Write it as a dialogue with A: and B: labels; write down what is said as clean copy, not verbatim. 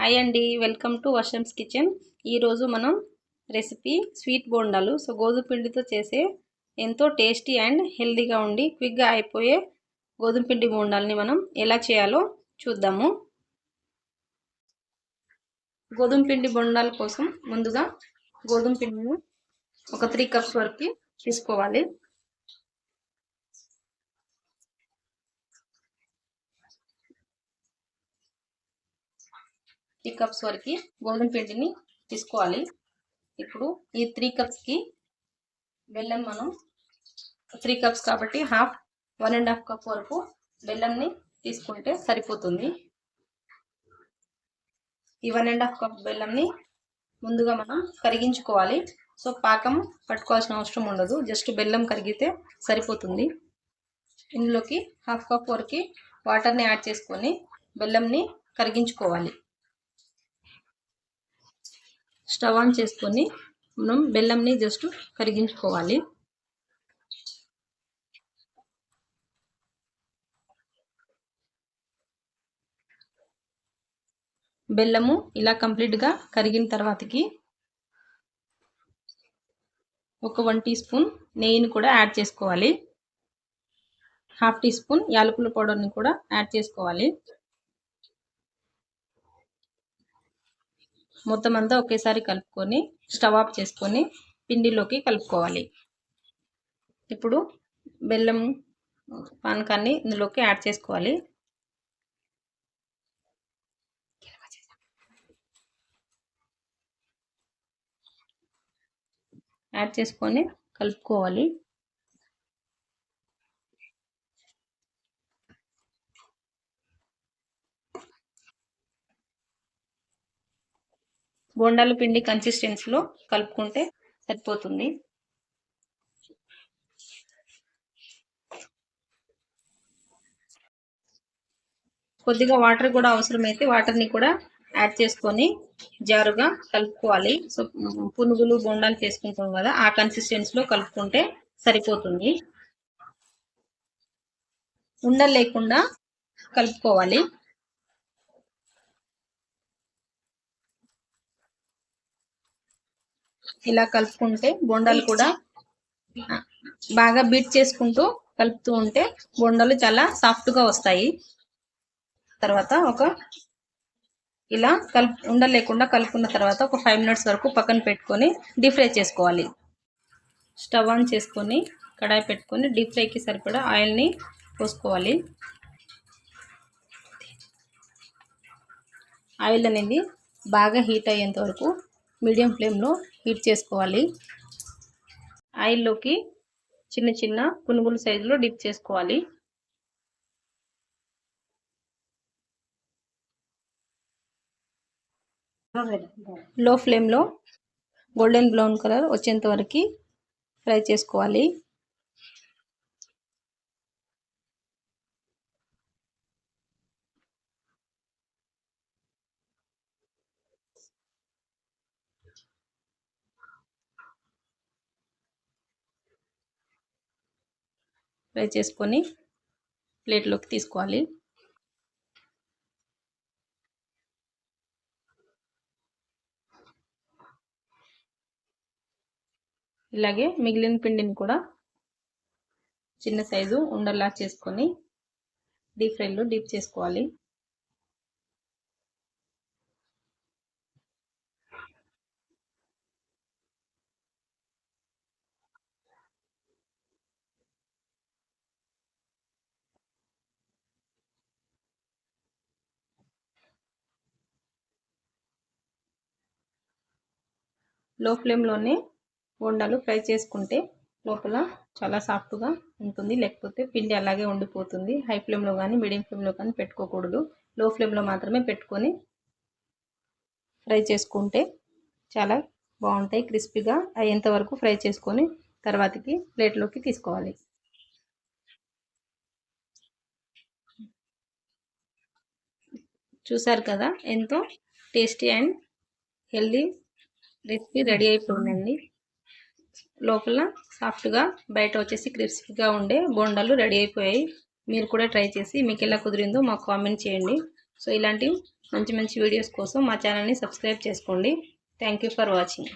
A: Hi అండి, welcome to వర్షమ్స్ kitchen. ఈరోజు మనం రెసిపీ స్వీట్ బోండాలు. గోధుమ పిండితో చేసే ఎంతో టేస్టీ అండ్ హెల్తీగా ఉండి క్విక్గా అయిపోయే గోధుమ పిండి బోండాలని మనం ఎలా చేయాలో చూద్దాము. గోధుమ పిండి బోండాల కోసం ముందుగా గోధుమ పిండిని ఒక 3 కప్స్ వరకు తీసుకోవాలి. కప్స్ వరకు గోధుమ పిండిని తీసుకోవాలి. ఇప్పుడు ఈ 3 కప్స్కి బెల్లం మనం 3 కప్స్ కాబట్టి 1.5 కప్ వరకు బెల్లంని తీసుకుంటే సరిపోతుంది. ఈ 1.5 కప్ బెల్లంని ముందుగా మనం కరిగించుకోవాలి. పాకం పట్టుకోవాల్సిన అవసరం ఉండదు, జస్ట్ బెల్లం కరిగితే సరిపోతుంది. ఇందులోకి 1/2 కప్ వరకు వాటర్ని యాడ్ చేసుకొని బెల్లంని కరిగించుకోవాలి. స్టవ్ ఆన్ చేసుకొని మనం బెల్లంని జస్ట్ కరిగించుకోవాలి. బెల్లము ఇలా కంప్లీట్గా కరిగిన తర్వాతకి ఒక 1 టీ స్పూన్ నెయ్యిని కూడా యాడ్ చేసుకోవాలి. 1/2 టీ స్పూన్ యాలకుల పౌడర్ని కూడా యాడ్ చేసుకోవాలి. మొత్తం అంతా ఒకేసారి కలుపుకొని స్టవ్ ఆఫ్ చేసుకొని పిండిలోకి కలుపుకోవాలి. ఇప్పుడు బెల్లం పానకాన్ని ఇందులోకి యాడ్ చేసుకోవాలి. యాడ్ చేసుకొని కలుపుకోవాలి. బోండాల పిండి కన్సిస్టెన్సీలో కలుపుకుంటే సరిపోతుంది. కొద్దిగా వాటర్ కూడా అవసరమైతే వాటర్ని కూడా యాడ్ చేసుకొని జారుగా కలుపుకోవాలి. పునుగులు బోండాలు చేసుకుంటాం కదా, ఆ కన్సిస్టెన్సీలో కలుపుకుంటే సరిపోతుంది. ఉండలు లేకుండా కలుపుకోవాలి. ఇలా కలుపుకుంటే బోండాలు కూడా బాగా బీట్ చేసుకుంటూ కలుపుతూ ఉంటే బోండాలు చాలా సాఫ్ట్గా వస్తాయి. తర్వాత ఇలా ఉండలు లేకుండా కలుపుకున్న తర్వాత ఒక 5 మినిట్స్ వరకు పక్కన పెట్టుకొని డీప్ ఫ్రై చేసుకోవాలి. స్టవ్ ఆన్ చేసుకొని కడాయి పెట్టుకొని డీప్ ఫ్రైకి సరిపడా ఆయిల్ని పోసుకోవాలి. ఆయిల్ అనేది బాగా హీట్ అయ్యేంత వరకు మీడియం ఫ్లేమ్లో హీట్ చేసుకోవాలి. ఆయిల్లోకి చిన్న చిన్న పునుగుల సైజులో డిప్ చేసుకోవాలి. లో ఫ్లేమ్లో గోల్డెన్ బ్రౌన్ కలర్ వచ్చేంత వరకు ఫ్రై చేసుకోవాలి. ఫ్రై చేసుకొని ప్లేట్లోకి తీసుకోవాలి. ఇలాగే మిగిలిన పిండిని కూడా చిన్న సైజు ఉండలా చేసుకొని డీప్ ఫ్రైలో డీప్ చేసుకోవాలి. లో ఫ్లేమ్లోనే బోండాలు ఫ్రై చేసుకుంటే లోపల చాలా సాఫ్ట్గా ఉంటుంది, లేకపోతే పిండి అలాగే ఉండిపోతుంది. హై ఫ్లేమ్లో కానీ మీడియం ఫ్లేమ్లో కానీ పెట్టుకోకూడదు. లో ఫ్లేమ్లో మాత్రమే పెట్టుకొని ఫ్రై చేసుకుంటే చాలా బాగుంటాయి. క్రిస్పీగా అయ్యేంత వరకు ఫ్రై చేసుకొని తర్వాతకి ప్లేట్లోకి తీసుకోవాలి. చూసారు కదా, ఎంతో tasty and healthy recipe ready అయిపోయిందండి. లోపల సాఫ్ట్గా బయట వచ్చేసి క్రిస్పీగా ఉండే బోండాలు రెడీ అయిపోయాయి. మీరు కూడా ట్రై చేసి మీకు ఎలా కుదిరిందో మాకు కామెంట్ చేయండి. ఇలాంటి మంచి మంచి వీడియోస్ కోసం మా ఛానల్ని సబ్స్క్రైబ్ చేసుకోండి. Thank you for watching.